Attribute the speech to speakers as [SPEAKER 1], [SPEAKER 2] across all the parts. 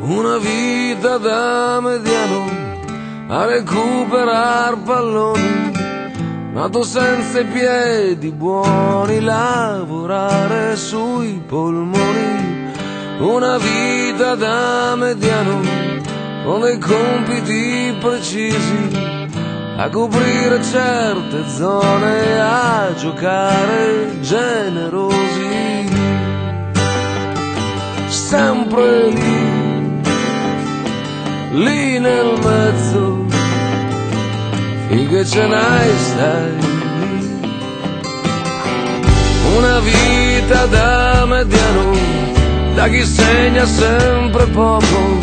[SPEAKER 1] Una vita da mediano a recuperar palloni, nato senza i piedi buoni, lavorare sui polmoni. Una vita da mediano con dei compiti precisi, a coprire certe zone, a giocare generosi. Sempre lì nel mezzo, finché ce n'hai stai lì. Una vita da mediano, da chi segna sempre poco,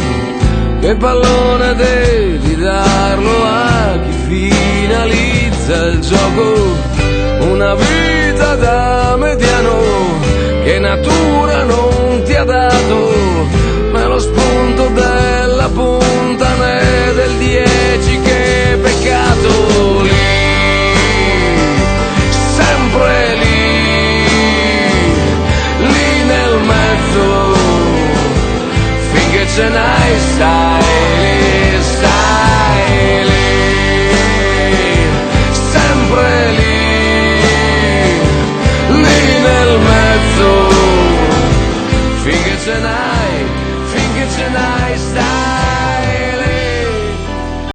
[SPEAKER 1] che pallone devi darlo a chi finalizza il gioco. Una vita da mediano che natura non ti ha dato, ma lo spunto della punta né del 10 che peccato. Lì, sempre lì nel mezzo, finché ce n'hai